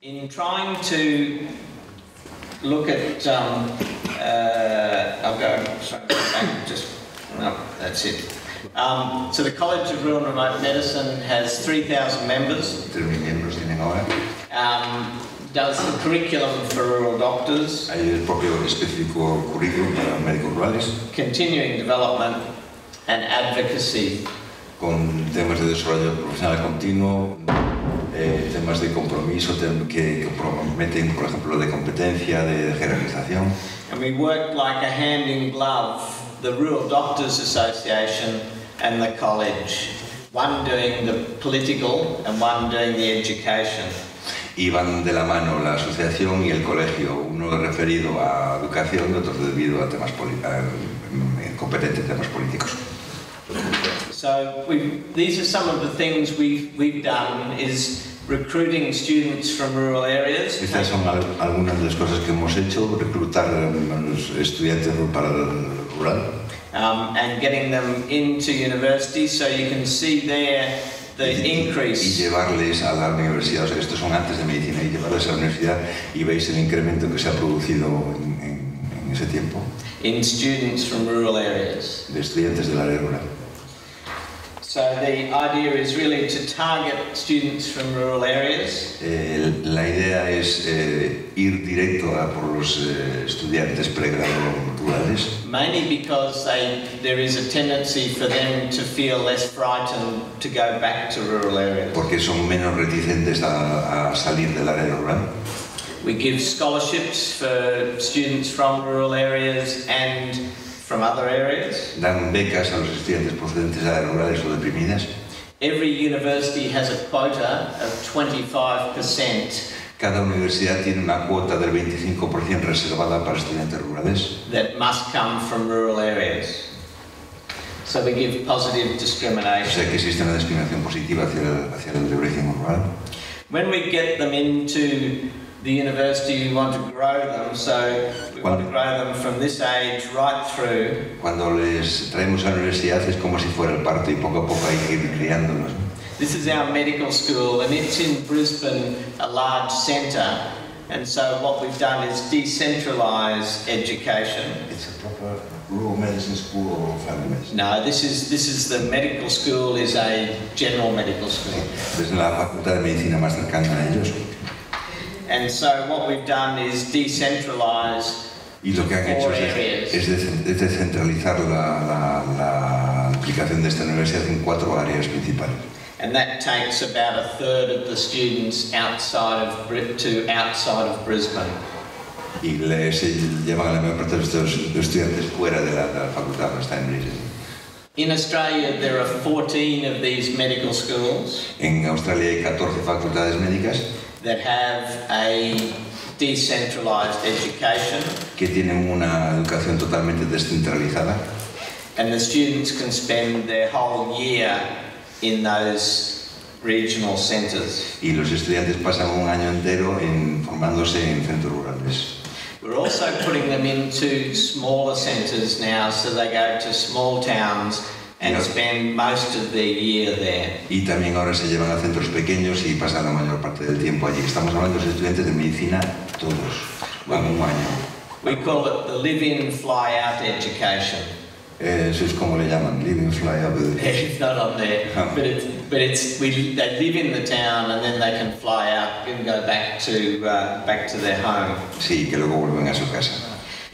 In trying to look at, I'll go, sorry, back, just, no, that's it. So the College of Rural and Remote Medicine has 3,000 members. 3.000 miembros tienen ahora. Does the curriculum for rural doctors. Hay el propio específico currículum para médicos rurales. Continuing development and advocacy. Con temas de desarrollo profesional continuo, temas de compromiso que comprometen, por ejemplo, de competencia, de jerarquización. And we work like a hand in glove, the Rural Doctors Association and the college, one doing the political and one doing the education. Y van de la mano la asociación y el colegio, uno referido a educación y otro debido a temas competentes temas políticos. So these are some of the things we've done is recruiting students from rural areas. Estas son algunas de las cosas que hemos hecho, reclutar a los estudiantes para el rural. And getting them into university, so you can see there the increase. Y llevarles a la universidad, o sea, estos son antes de medicina, y llevarles a la universidad y veis el incremento que se ha producido en ese tiempo. In students from rural areas. De estudiantes del área rural. So the idea is really to target students from rural areas. La idea es ir directo a por los estudiantes pregrado rurales. Mainly because there is a tendency for them to feel less frightened to go back to rural areas. Porque son menos reticentes a salir del área rural. We give scholarships for students from rural areas and from other areas. Dan becas a los estudiantes procedentes de áreas rurales o deprimidas. Every university has a quota of 25%. Cada universidad tiene una cuota del 25% reservada para estudiantes rurales. That must come from rural areas. So we give positive discrimination. O sea que existe una discriminación positiva hacia el de origen rural. When we get them into the university, we want to grow them, so we want to grow them from this age right through. Cuando les traemos a la universidad es como si fuera el parto y poco a poco hay que ir criándolos. This is our medical school, and it's in Brisbane, a large centre, and so what we've done is decentralise education. It's a proper rural medicine school or family medicine? No, this is the medical school is a general medical school. Es la facultad de medicina más cercana a ellos. And so what we've done is decentralise y lo que han hecho es descentralizar la aplicación de esta universidad en 4 áreas principales. And that takes about a third of the students outside of Brisbane. Y se llevan a la mayor parte de los estudiantes fuera de la facultad, no está en Brisbane. In Australia there are 14 of these medical schools. En Australia hay 14 facultades médicas that have a decentralised education. Que tienen una educación totalmente descentralizada. And the students can spend their whole year in those regional centres. Y los estudiantes pasan un año entero formándose en centros rurales. We're also putting them into smaller centres now, so they go to small towns and spend most of their year there. Y también ahora se llevan a centros pequeños y pasan la mayor parte del tiempo allí. Estamos hablando de los estudiantes de medicina, todos, van un año. We call it the live-in, fly-out education. Eso es como le llaman, live-in, fly-out. It's not on there, but they live in the town and then they can fly out and go back to their home. Sí, que luego vuelven a su casa.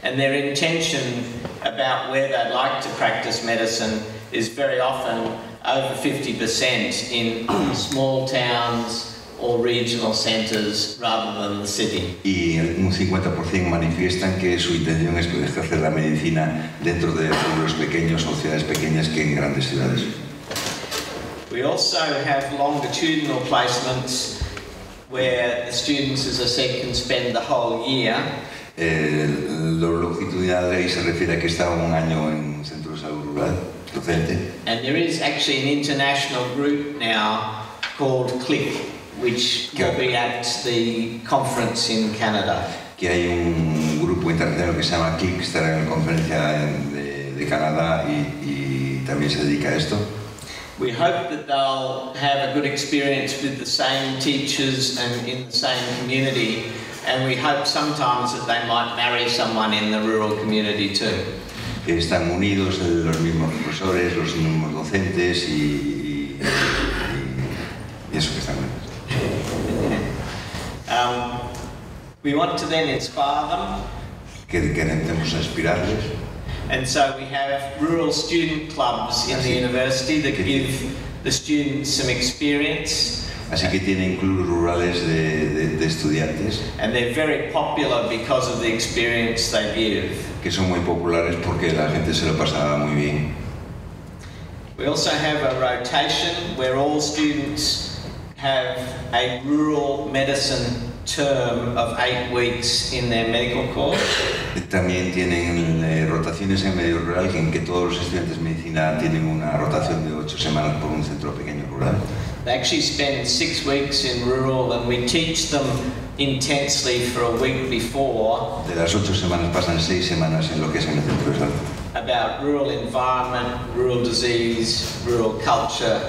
And their intention about where they'd like to practice medicine is very often over 50% in small towns or regional centres rather than the city. Y un 50% manifiestan que su intención es ejercer la medicina dentro de pueblos pequeños o ciudades pequeñas que en grandes ciudades. We also have longitudinal placements where the students, as I said, can spend the whole year. Lo longitudinal ahí se refiere a que está un año en un centro de salud rural. Docente. And there is actually an international group now called CLIC, which will be at the conference in Canada. Que hay un grupo internacional que se llama CLIC, que estará en la conferencia de Canadá y también se dedica a esto. We hope that they'll have a good experience with the same teachers and in the same community, and we hope sometimes that they might marry someone in the rural community too. Están unidos los mismos profesores, los mismos docentes y eso que están unidos. We want to then inspire them. Queremos inspirarles. And so we have rural student clubs in the university that give the students some experience. Así que tienen clubes rurales de estudiantes. And they're very popular because of the experience they give. Que son muy populares porque la gente se lo pasa muy bien. We also have a rotation where all students have a rural medicine term of 8 weeks in their medical course. También tienen rotaciones en medio rural, en que todos los estudiantes de medicina tienen una rotación de 8 semanas por un centro pequeño rural. They actually spend 6 weeks in rural, and we teach them intensely for a week before. De las 8 semanas pasan 6 semanas en lo que es en el centro de salud. About rural environment, rural disease, rural culture,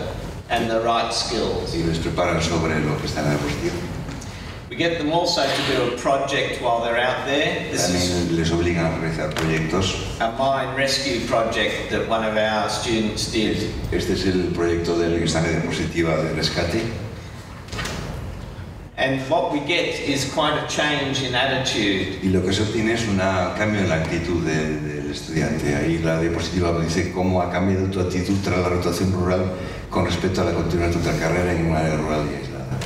and the right skills. Y les preparan sobre lo que está en la diapositiva. We get them also to do a project while they're out there. También les obligan a realizar proyectos. A mine rescue project that one of our students did. Este es el proyecto del examen de diapositiva de rescate. And what we get is quite a change in attitude. Y lo que se obtiene es un cambio en la actitud del estudiante. Ahí la diapositiva dice cómo ha cambiado tu actitud tras la rotación rural con respecto a la continuidad de tu carrera en una área rural y aislada,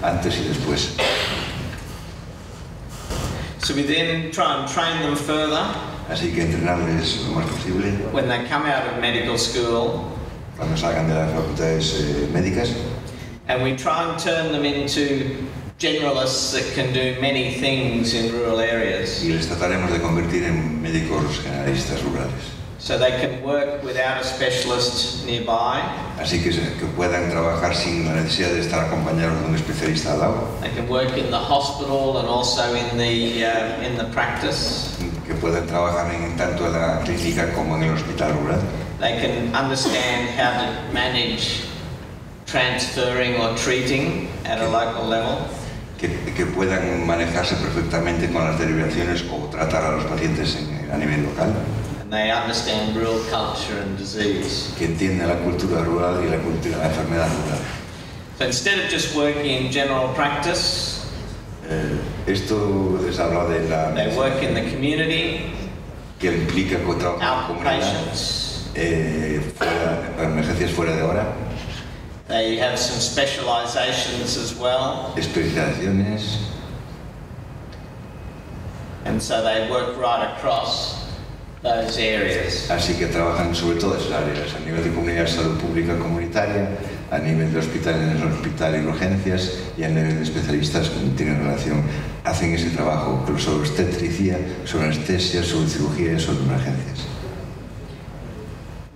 antes y después. So we then try and train them further. Así que entrenarles lo más posible. When they come out of medical school. Cuando salgan de las facultades médicas. And we try and turn them into generalists that can do many things in rural areas. Y les trataremos de convertir en médicos generalistas rurales. So they can work without a specialist nearby. Así que puedan trabajar sin la necesidad de estar acompañados de un especialista al lado. They can work in the hospital and also in the practice. Que puedan trabajar tanto en la clínica como en el hospital rural. They can understand how to manage transferring or treating at a local level. Que puedan manejarse perfectamente con las derivaciones o tratar a los pacientes a nivel local. They understand rural culture and disease. Que entienden la cultura rural y la enfermedad rural. So instead of just working in general practice, esto les habla de la. They work in the community. Que implica trabajar en comunidad. Emergencias fuera de hora. They have some specializations as well. Especializaciones. And so they work right across those areas. Así que trabajan sobre todas esas áreas, a nivel de comunidad de salud pública comunitaria, a nivel de hospital en el hospital y urgencias, y a nivel de especialistas que tienen relación, hacen ese trabajo sobre obstetricia, sobre anestesia, sobre cirugía y sobre emergencias.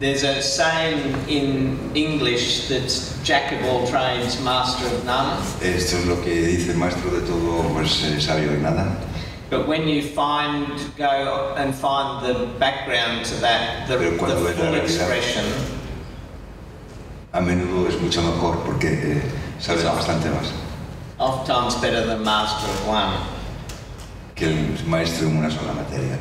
There's a saying in English that's jack of all trades, master of none. Esto es lo que dice el maestro de todo, pues sabio de nada. But when you go and find the background to that, the full expression, a menudo es mucho mejor porque sabes bastante más. Oftentimes better than master of one. Que el maestro en una sola materia.